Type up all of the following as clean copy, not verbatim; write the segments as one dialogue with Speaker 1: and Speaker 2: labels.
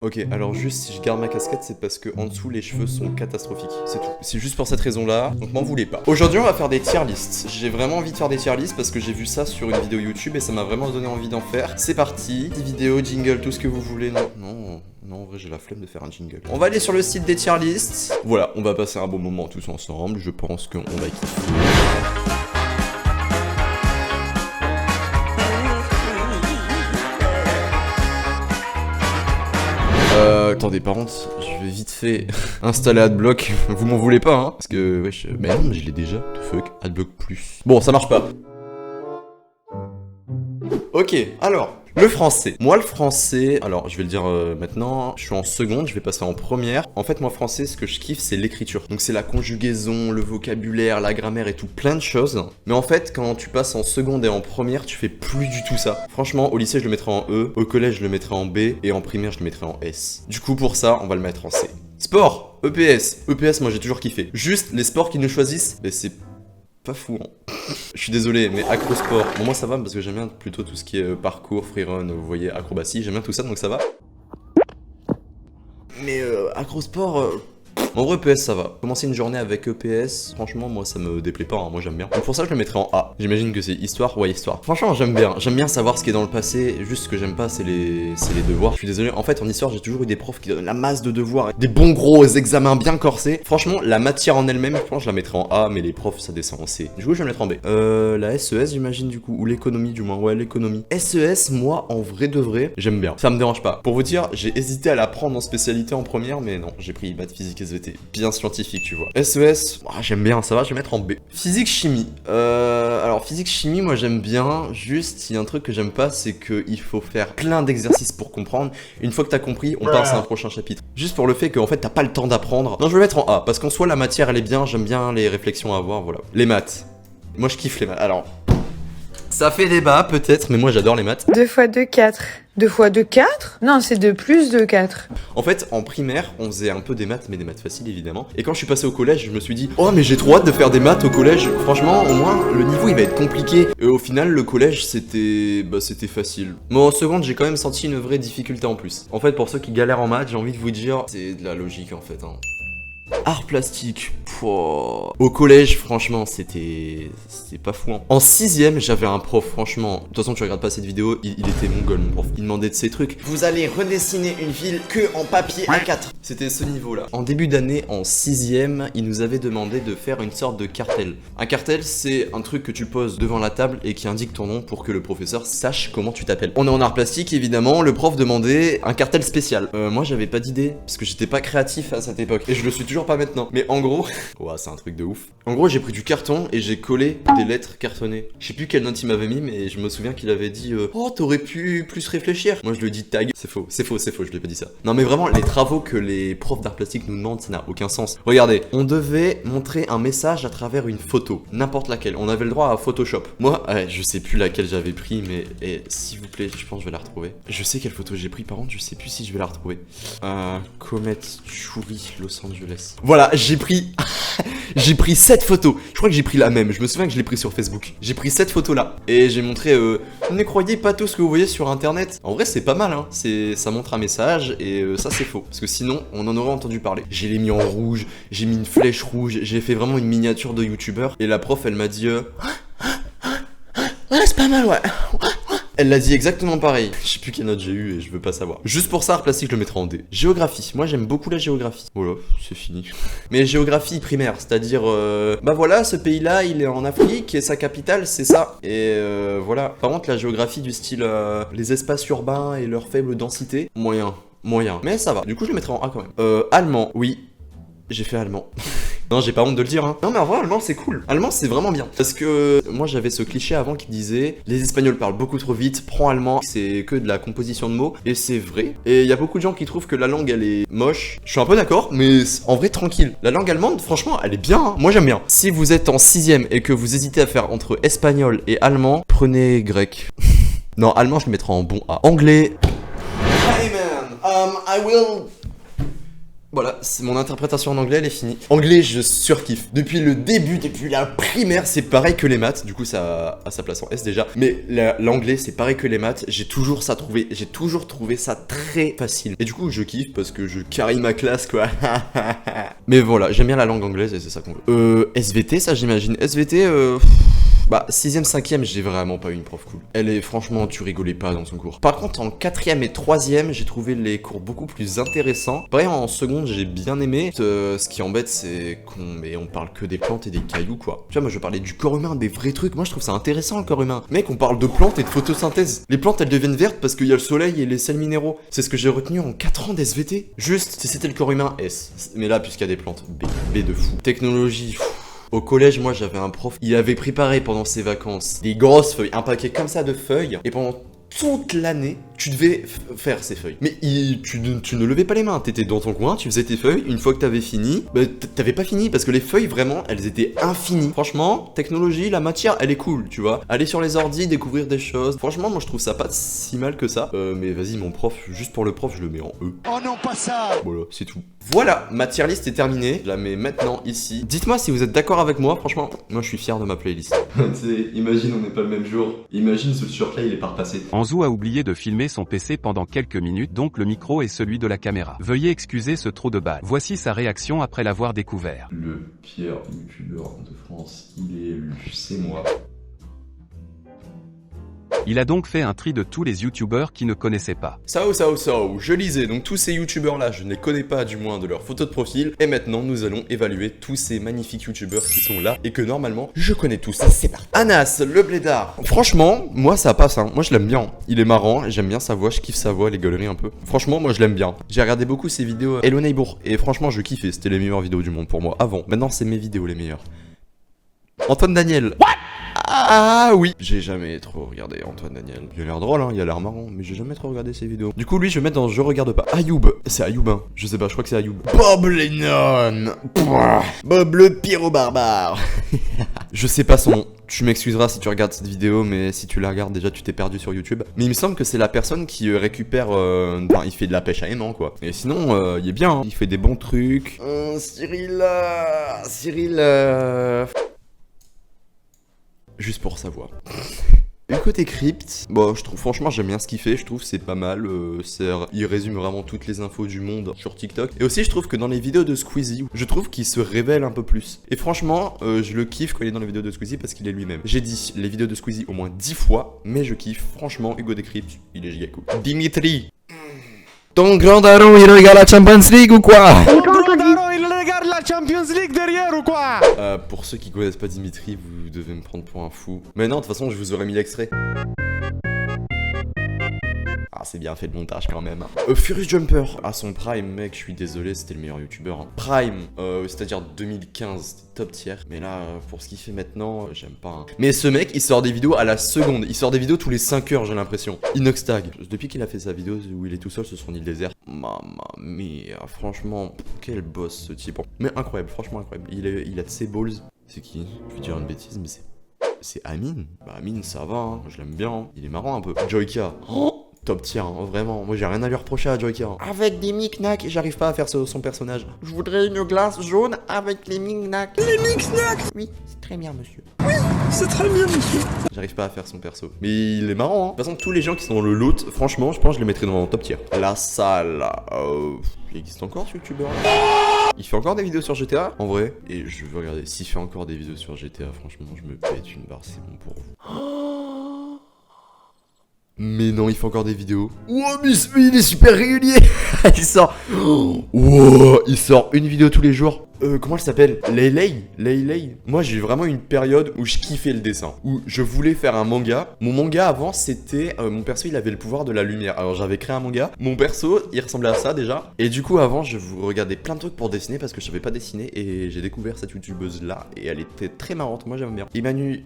Speaker 1: Ok, alors juste si je garde ma casquette, c'est parce que en dessous les cheveux sont catastrophiques. C'est tout. C'est juste pour cette raison-là, donc m'en voulez pas. Aujourd'hui, on va faire des tier lists. J'ai vraiment envie de faire des tier lists parce que j'ai vu ça sur une vidéo YouTube et ça m'a vraiment donné envie d'en faire. C'est parti. Des vidéos, jingle, tout ce que vous voulez. Non, en vrai, j'ai la flemme de faire un jingle. On va aller sur le site des tier lists. Voilà, on va passer un bon moment tous ensemble. Je pense qu'on va kiffer. Attendez, par contre, je vais vite fait installer Adblock. Vous m'en voulez pas, hein? Parce que, wesh, mais non, mais je l'ai déjà. The fuck, Adblock plus. Bon, ça marche pas. Ok, alors, le français. Moi, le français, alors je vais le dire maintenant, je suis en seconde, je vais passer en première. En fait, moi, français, ce que je kiffe, c'est l'écriture. Donc, c'est la conjugaison, le vocabulaire, la grammaire et tout, plein de choses. Mais en fait, quand tu passes en seconde et en première, tu fais plus du tout ça. Franchement, au lycée, je le mettrais en E, au collège, je le mettrais en B, et en primaire, je le mettrais en S. Du coup, pour ça, on va le mettre en C. Sport, EPS. EPS, moi, j'ai toujours kiffé. Juste, les sports qu'ils nous choisissent, mais c'est pas fou, hein. Je suis désolé, mais acrosport, bon moi ça va parce que j'aime bien plutôt tout ce qui est parcours, freerun, vous voyez, acrobatie, j'aime bien tout ça donc ça va. Mais acrosport, en vrai EPS ça va. Commencer une journée avec EPS, franchement moi ça me déplaît pas, hein, moi j'aime bien. Donc pour ça je le mettrais en A. J'imagine que c'est histoire, ouais histoire. Franchement j'aime bien savoir ce qui est dans le passé, juste ce que j'aime pas c'est les devoirs. Je suis désolé, en fait en histoire j'ai toujours eu des profs qui donnent la masse de devoirs, des bons gros examens bien corsés. Franchement la matière en elle-même, je pense que je la mettrais en A, mais les profs ça descend en C. Du coup je vais me mettre en B. La SES j'imagine du coup, ou l'économie du moins, ouais l'économie. SES moi en vrai de vrai, j'aime bien, ça me dérange pas. Pour vous dire, j'ai hésité à la prendre en spécialité en première, mais non, j'ai pris maths, physique, SVT, bien scientifique tu vois. SES, j'aime bien, ça va, je vais mettre en B. Physique chimie, alors physique chimie moi j'aime bien, juste il y a un truc que j'aime pas, c'est qu'il faut faire plein d'exercices pour comprendre. Une fois que t'as compris, on passe à un prochain chapitre. Juste pour le fait qu'en fait t'as pas le temps d'apprendre. Non je vais le mettre en A, parce qu'en soi la matière elle est bien, j'aime bien les réflexions à avoir, voilà. Les maths, moi je kiffe les maths, alors... Ça fait débat peut-être, mais moi j'adore les maths.
Speaker 2: 2 x 2, 4. 2 x 2, 4? Non, c'est 2 plus 2, 4.
Speaker 1: En fait, en primaire, on faisait un peu des maths, mais des maths faciles évidemment. Et quand je suis passé au collège, je me suis dit, oh mais j'ai trop hâte de faire des maths au collège. Franchement, au moins, le niveau il va être compliqué. Et au final, le collège c'était facile. Mais en seconde, j'ai quand même senti une vraie difficulté en plus. En fait, pour ceux qui galèrent en maths, j'ai envie de vous dire, c'est de la logique en fait, hein. Art plastique, pouah. Au collège, franchement, c'était pas fou, hein. En 6ème, j'avais un prof, franchement. De toute façon, tu regardes pas cette vidéo, il était mongol, mon prof. Il demandait de ces trucs. Vous allez redessiner une ville que en papier A4. C'était ce niveau-là. En début d'année, en 6ème, il nous avait demandé de faire une sorte de cartel. Un cartel, c'est un truc que tu poses devant la table et qui indique ton nom pour que le professeur sache comment tu t'appelles. On est en art plastique, évidemment. Le prof demandait un cartel spécial. Moi, j'avais pas d'idée parce que j'étais pas créatif à cette époque et je le suis toujours pas maintenant. Mais en gros, ouah, c'est un truc de ouf. En gros, j'ai pris du carton et j'ai collé des lettres cartonnées. Je sais plus quelle note il m'avait mis, mais je me souviens qu'il avait dit oh, t'aurais pu plus réfléchir. Moi, je lui ai dit tag. C'est faux, je lui ai pas dit ça. Non, mais vraiment, les travaux que les profs d'art plastique nous demandent, ça n'a aucun sens. Regardez, on devait montrer un message à travers une photo, n'importe laquelle. On avait le droit à Photoshop. Moi, je sais plus laquelle j'avais pris, mais s'il vous plaît, je pense que je vais la retrouver. Je sais quelle photo j'ai pris, par contre, je sais plus si je vais la retrouver. Comet Churi, Los Angeles. Voilà, j'ai pris j'ai pris cette photo. Je crois que j'ai pris la même. Je me souviens que je l'ai pris sur Facebook. J'ai pris cette photo là et j'ai montré ne croyez pas tout ce que vous voyez sur internet. En vrai, c'est pas mal, hein. Ça montre un message et ça c'est faux parce que sinon, on en aurait entendu parler. J'ai les mis en rouge, j'ai mis une flèche rouge, j'ai fait vraiment une miniature de youtubeur et la prof, elle m'a dit ouais, c'est pas mal, ouais. Elle l'a dit exactement pareil. Je sais plus quelle note j'ai eu et je veux pas savoir. Juste pour ça, art plastique, je le mettrai en D. Géographie. Moi, j'aime beaucoup la géographie. Voilà, c'est fini. Mais géographie primaire, c'est-à-dire, bah voilà, ce pays-là, il est en Afrique et sa capitale, c'est ça. Et voilà. Par contre, la géographie du style les espaces urbains et leur faible densité, moyen. Mais ça va. Du coup, je le mettrai en A quand même. Allemand, oui. J'ai fait allemand. Non, j'ai pas honte de le dire, hein. Non, mais en vrai, allemand, c'est cool. Allemand, c'est vraiment bien. Parce que moi, j'avais ce cliché avant qui disait les Espagnols parlent beaucoup trop vite, prends allemand, c'est que de la composition de mots. Et c'est vrai. Et il y a beaucoup de gens qui trouvent que la langue, elle est moche. Je suis un peu d'accord, mais en vrai, tranquille. La langue allemande, franchement, elle est bien, hein. Moi, j'aime bien. Si vous êtes en 6ème et que vous hésitez à faire entre espagnol et allemand, prenez grec. Non, allemand, je le mettrai en bon A. Anglais. Hey man, I will... Voilà, c'est mon interprétation en anglais, elle est finie. Anglais, je surkiffe. Depuis le début, depuis la primaire, c'est pareil que les maths. Du coup, ça a sa place en S déjà. Mais l'anglais, c'est pareil que les maths. J'ai toujours trouvé ça très facile. Et du coup, je kiffe parce que je carry ma classe, quoi. Mais voilà, j'aime bien la langue anglaise et c'est ça qu'on veut. SVT, ça j'imagine. SVT, bah, 6ème, 5ème, j'ai vraiment pas eu une prof cool. Elle est, franchement, tu rigolais pas dans son cours. Par contre, en 4ème et 3ème, j'ai trouvé les cours beaucoup plus intéressants. Pareil, en seconde, j'ai bien aimé. Ce qui embête, c'est on parle que des plantes et des cailloux, quoi. Tu vois, moi, je parlais du corps humain, des vrais trucs. Moi, je trouve ça intéressant, le corps humain. Mec, on parle de plantes et de photosynthèse. Les plantes, elles deviennent vertes parce qu'il y a le soleil et les sels minéraux. C'est ce que j'ai retenu en 4 ans d'SVT. Juste, si c'était le corps humain, S. Mais là, puisqu'il y a des plantes, B. B de fou. Technologie, au collège, moi, j'avais un prof, il avait préparé pendant ses vacances des grosses feuilles, un paquet comme ça de feuilles, et pendant toute l'année, tu devais faire ces feuilles. Mais tu ne levais pas les mains, t'étais dans ton coin, tu faisais tes feuilles, une fois que t'avais fini, bah t'avais pas fini, parce que les feuilles, vraiment, elles étaient infinies. Franchement, technologie, la matière, elle est cool, tu vois. Aller sur les ordis, découvrir des choses. Franchement, moi, je trouve ça pas si mal que ça. Mais vas-y, mon prof, juste pour le prof, je le mets en E. Oh non, pas ça! Voilà, c'est tout. Voilà, ma tier list est terminée, je la mets maintenant ici. Dites-moi si vous êtes d'accord avec moi, franchement, moi je suis fier de ma playlist. Tu sais, imagine on n'est pas le même jour, imagine ce surplay il est pas repassé.
Speaker 3: Anzou a oublié de filmer son PC pendant quelques minutes, donc le micro est celui de la caméra. Veuillez excuser ce trou de balle. Voici sa réaction après l'avoir découvert.
Speaker 1: Le pire youtubeur de France, il est élu, c'est moi.
Speaker 3: Il a donc fait un tri de tous les youtubeurs qui ne connaissaient pas.
Speaker 1: Sao, je lisais donc tous ces youtubeurs là, je ne les connais pas du moins de leur photo de profil. Et maintenant nous allons évaluer tous ces magnifiques youtubeurs qui sont là et que normalement je connais tous. C'est parti. Anas, le blédard. Franchement, moi ça passe hein, moi je l'aime bien. Il est marrant, j'aime bien sa voix, je kiffe sa voix, les galeries un peu. Franchement moi je l'aime bien. J'ai regardé beaucoup ses vidéos Hello Neighbor et franchement je kiffais, c'était les meilleures vidéos du monde pour moi avant. Maintenant c'est mes vidéos les meilleures. Antoine Daniel. What? Ah oui. J'ai jamais trop regardé Antoine Daniel. Il a l'air drôle hein, il a l'air marrant, mais j'ai jamais trop regardé ses vidéos. Du coup lui je vais mettre dans je regarde pas. Ayoub. C'est Ayoub hein. Je sais pas, je crois que c'est Ayoub. Bob Lennon. Bob le pyro barbare. Je sais pas son nom. Tu m'excuseras si tu regardes cette vidéo, mais si tu la regardes déjà tu t'es perdu sur YouTube. Mais il me semble que c'est la personne qui récupère... Enfin, il fait de la pêche à aimant quoi. Et sinon, il est bien, hein. Il fait des bons trucs. Cyril... Juste pour sa voix. Du côté crypt, bon, je trouve franchement j'aime bien ce qu'il fait, je trouve c'est pas mal, il résume vraiment toutes les infos du monde sur TikTok. Et aussi je trouve que dans les vidéos de Squeezie, je trouve qu'il se révèle un peu plus. Et franchement, je le kiffe quand il est dans les vidéos de Squeezie parce qu'il est lui-même. J'ai dit les vidéos de Squeezie au moins 10 fois, mais je kiffe, franchement, Hugo Décrypte, il est giga cool. Dimitri. Ton grand daron il regarde la Champions League ou quoi?
Speaker 4: Champions League derrière ou quoi?
Speaker 1: Pour ceux qui connaissent pas Dimitri, vous devez me prendre pour un fou. Mais non, de toute façon, je vous aurais mis l'extrait. Ah, c'est bien fait le montage quand même. Furious Jumper, à son prime, mec, je suis désolé, c'était le meilleur youtubeur. Hein. Prime, c'est-à-dire 2015, c'était top tier. Mais là, pour ce qu'il fait maintenant, j'aime pas. Hein. Mais ce mec, il sort des vidéos à la seconde. Il sort des vidéos tous les 5 heures, j'ai l'impression. Inoxtag, depuis qu'il a fait sa vidéo où il est tout seul sur son île déserte. Mamma mia, franchement, quel boss ce type. Mais incroyable, franchement incroyable. Il a de ses balls. C'est qui? Je vais dire une bêtise, mais c'est Amine. Bah Amine, ça va, hein. Je l'aime bien. Hein. Il est marrant un peu. Joyka. Oh, top tier, hein, vraiment. Moi, j'ai rien à lui reprocher à Joyka. Hein. Avec des micmacs, j'arrive pas à faire son personnage. Je voudrais une glace jaune avec les micmacs. Les micmacs. Oui, c'est très bien, monsieur. Oui, c'est très bien, monsieur. J'arrive pas à faire son perso. Mais il est marrant, hein. De toute façon, tous les gens qui sont dans le lot, franchement, je pense que je les mettrais dans le top tier. La salle. Il existe encore ce youtubeur là. Il fait encore des vidéos sur GTA, en vrai. Et je veux regarder, s'il fait encore des vidéos sur GTA, franchement, je me pète une barre, c'est bon pour vous. Mais non, il fait encore des vidéos. Wow, mais il est super régulier. Il sort... Wow, il sort une vidéo tous les jours. Comment elle s'appelle? Leyley. Moi j'ai eu vraiment une période où je kiffais le dessin, où je voulais faire un manga. Mon manga avant c'était, mon perso il avait le pouvoir de la lumière. Alors j'avais créé un manga, mon perso il ressemblait à ça déjà. Et du coup avant je vous regardais plein de trucs pour dessiner parce que je savais pas dessiner. Et j'ai découvert cette youtubeuse là et elle était très marrante, moi j'aime bien. Emmanuel...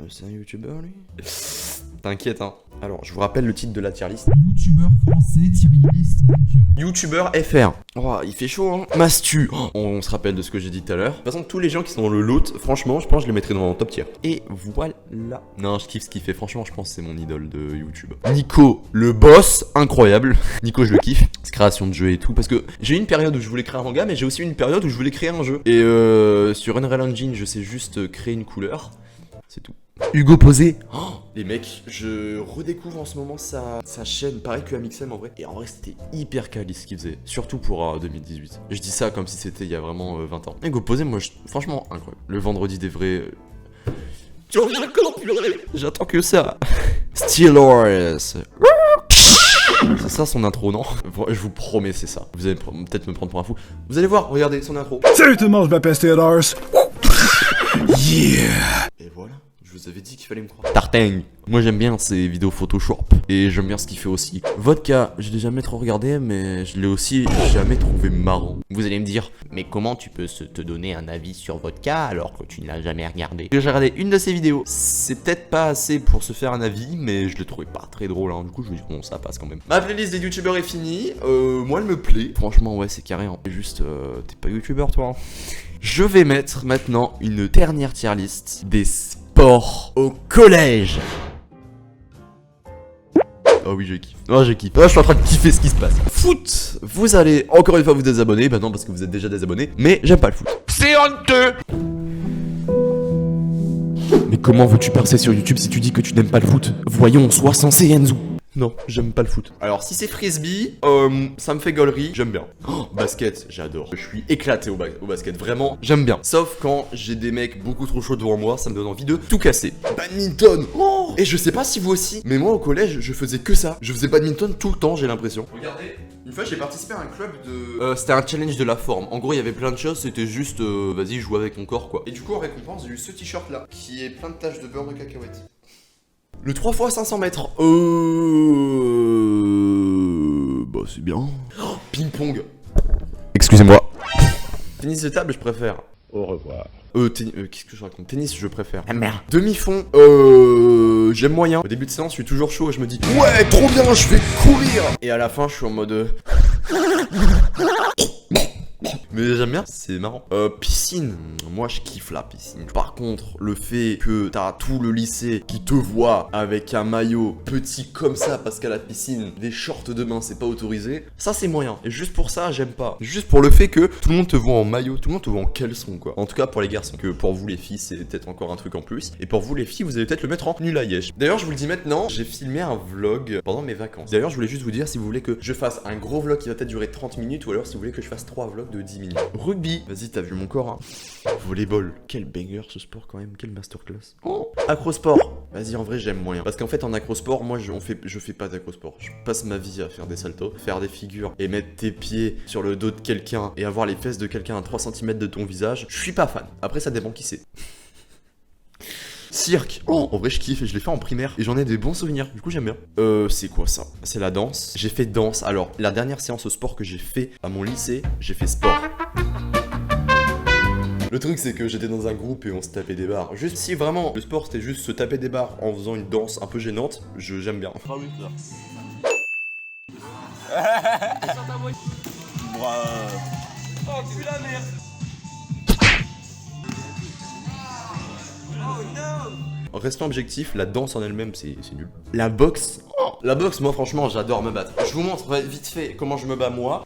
Speaker 1: c'est un youtubeur lui? T'inquiète hein. Alors je vous rappelle le titre de la tier list.
Speaker 5: Youtubeur français, tier list,
Speaker 1: YouTuber FR. Oh, il fait chaud, hein. Mastu. Oh, on se rappelle de ce que j'ai dit tout à l'heure. De toute façon, tous les gens qui sont dans le lot, franchement, je pense que je les mettrai dans mon top tier. Et voilà. Non, je kiffe ce qu'il fait. Franchement, je pense que c'est mon idole de YouTube. Nico, le boss, incroyable. Nico, je le kiffe. Création de jeu et tout. Parce que j'ai eu une période où je voulais créer un manga, mais j'ai aussi eu une période où je voulais créer un jeu. Et sur Unreal Engine, je sais juste créer une couleur. C'est tout. Hugo Posé. Oh, les mecs, je redécouvre en ce moment sa chaîne, pareil que Amixem en vrai. Et en vrai, c'était hyper quali ce qu'il faisait, surtout pour 2018. Je dis ça comme si c'était il y a vraiment 20 ans. Hugo Posé, moi, franchement, incroyable. Le vendredi des vrais. J'attends que ça. Steelers. C'est ça son intro, non? Je vous promets, c'est ça. Vous allez peut-être me prendre pour un fou. Vous allez voir, regardez son intro.
Speaker 4: Salut tout le monde, je m'appelle Steelers. Yeah.
Speaker 1: Et voilà. Je vous avais dit qu'il fallait me croire. Tartang. Moi j'aime bien ces vidéos Photoshop. Et j'aime bien ce qu'il fait aussi. Vodka, je l'ai jamais trop regardé, mais je l'ai aussi jamais trouvé marrant. Vous allez me dire, mais comment tu peux te donner un avis sur Vodka alors que tu ne l'as jamais regardé? J'ai regardé une de ses vidéos. C'est peut-être pas assez pour se faire un avis, mais je le trouvais pas très drôle. Hein. Du coup je me dis, bon, ça passe quand même. Ma playlist des youtubeurs est finie. Moi elle me plaît. Franchement, ouais, c'est carré. Hein. Juste, t'es pas youtubeur toi. Hein. Je vais mettre maintenant une dernière tier list des sport au collège. Oh oui, je kiffe. Oh, je kiffe. Oh, je suis en train de kiffer ce qui se passe. Foot. Vous allez encore une fois vous désabonner. Bah non, parce que vous êtes déjà désabonné. Mais j'aime pas le foot. C'est honteux. Mais comment veux-tu percer sur YouTube si tu dis que tu n'aimes pas le foot? Voyons, sois sensé, Enzo. Non, j'aime pas le foot. Alors si c'est frisbee, ça me fait gaulerie, j'aime bien. Oh, basket, j'adore. Je suis éclaté au basket, vraiment, j'aime bien. Sauf quand j'ai des mecs beaucoup trop chauds devant moi, ça me donne envie de tout casser. Badminton. Oh. Et je sais pas si vous aussi, mais moi au collège, je faisais que ça. Je faisais badminton tout le temps, j'ai l'impression. Regardez, une fois j'ai participé à un club de... c'était un challenge de la forme. En gros, il y avait plein de choses, c'était juste, vas-y, joue avec ton corps, quoi. Et du coup, en récompense, j'ai eu ce t-shirt là, qui est plein de taches de beurre de cacahuète. Le 3 x 500 mètres. Bah c'est bien. Oh, ping-pong. Excusez-moi. Tennis de table, je préfère. Au revoir. Qu'est-ce que je raconte? Tennis, je préfère. Ah merde. Demi-fond, j'aime moyen. Au début de séance, je suis toujours chaud et je me dis ouais, trop bien, je vais courir. Et à la fin, je suis en mode mais j'aime bien, c'est marrant. Piscine, moi je kiffe la piscine. Par contre, le fait que t'as tout le lycée qui te voit avec un maillot petit comme ça parce qu'à la piscine, des shorts de bain c'est pas autorisé, ça c'est moyen. Et juste pour ça, j'aime pas. Juste pour le fait que tout le monde te voit en maillot, tout le monde te voit en caleçon quoi. En tout cas pour les garçons. Que pour vous les filles, c'est peut-être encore un truc en plus. Et pour vous les filles, vous allez peut-être le mettre en nul à Yesh. D'ailleurs, je vous le dis maintenant, j'ai filmé un vlog pendant mes vacances. D'ailleurs, je voulais juste vous dire si vous voulez que je fasse un gros vlog qui va peut-être durer 30 minutes ou alors si vous voulez que je fasse 3 vlogs de 10 minutes. Rugby, vas-y, t'as vu mon corps, hein. Volleyball, quel banger ce sport quand même, quel masterclass. Oh. Acrosport, vas-y, en vrai, j'aime moyen. Parce qu'en fait, en acrosport, moi, je fais pas d'acrosport. Je passe ma vie à faire des saltos, faire des figures et mettre tes pieds sur le dos de quelqu'un et avoir les fesses de quelqu'un à 3 cm de ton visage. Je suis pas fan. Après, ça dépend qui c'est. Cirque, oh, en vrai je kiffe et je l'ai fait en primaire et j'en ai des bons souvenirs, du coup j'aime bien. C'est quoi ça? C'est la danse. J'ai fait danse, alors la dernière séance au sport que j'ai fait à mon lycée, j'ai fait sport. Le truc c'est que j'étais dans un groupe et on se tapait des barres. Juste si vraiment le sport c'était juste se taper des barres en faisant une danse un peu gênante, j'aime bien.
Speaker 5: Oh tu la merde.
Speaker 1: Restant objectif, la danse en elle-même c'est nul. La boxe, la boxe moi franchement j'adore me battre. Je vous montre vite fait comment je me bats moi.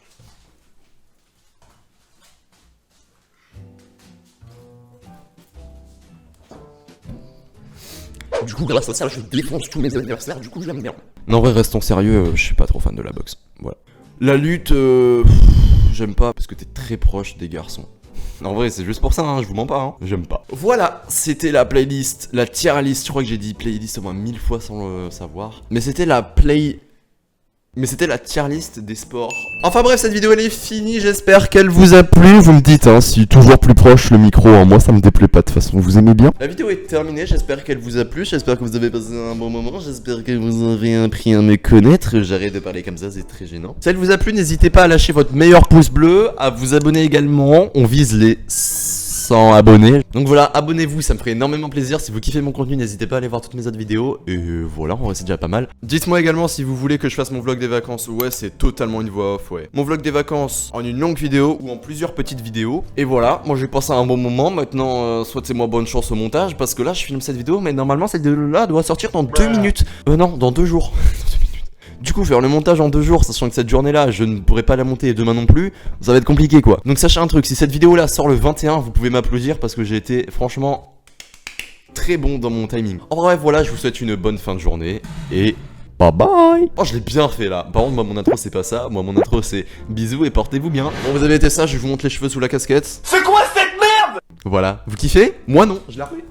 Speaker 1: Du coup grâce à ça je défonce tous mes adversaires, du coup j'aime bien. Non en vrai restons sérieux, je suis pas trop fan de la boxe, voilà. La lutte, j'aime pas parce que t'es très proche des garçons. En vrai, c'est juste pour ça, hein, je vous mens pas, hein. J'aime pas. Voilà, c'était la playlist, la tier list. Je crois que j'ai dit playlist au moins 1000 fois sans le savoir. Mais c'était la tier list des sports. Enfin bref, cette vidéo elle est finie, j'espère qu'elle vous a plu. Vous me dites, hein, si toujours plus proche le micro, hein, moi ça me déplaît pas de toute façon, vous aimez bien. La vidéo est terminée, j'espère qu'elle vous a plu, j'espère que vous avez passé un bon moment, j'espère que vous avez appris à me connaître. J'arrête de parler comme ça, c'est très gênant. Si elle vous a plu, n'hésitez pas à lâcher votre meilleur pouce bleu, à vous abonner également. On vise les 200 abonnés. Donc voilà, abonnez-vous, ça me ferait énormément plaisir. Si vous kiffez mon contenu, n'hésitez pas à aller voir toutes mes autres vidéos. Et voilà, en vrai c'est déjà pas mal. Dites-moi également si vous voulez que je fasse mon vlog des vacances. Ouais, c'est totalement une voix off, ouais. Mon vlog des vacances en une longue vidéo ou en plusieurs petites vidéos. Et voilà, moi j'ai passé un bon moment. Maintenant, souhaitez-moi bonne chance au montage parce que là je filme cette vidéo, mais normalement cette vidéo-là doit sortir dans 2 minutes. Non, dans 2 jours. Du coup, faire le montage en 2 jours, sachant que cette journée-là, je ne pourrai pas la monter demain non plus, ça va être compliqué quoi. Donc sachez un truc, si cette vidéo-là sort le 21, vous pouvez m'applaudir parce que j'ai été franchement très bon dans mon timing. En bref, voilà, je vous souhaite une bonne fin de journée et bye bye. Oh, je l'ai bien fait là. Par contre, moi mon intro c'est pas ça, moi mon intro c'est bisous et portez-vous bien. Bon, vous avez été sage, je vous montre les cheveux sous la casquette.
Speaker 5: C'est quoi cette merde?
Speaker 1: Voilà, vous kiffez? Moi non, je l'ai refait.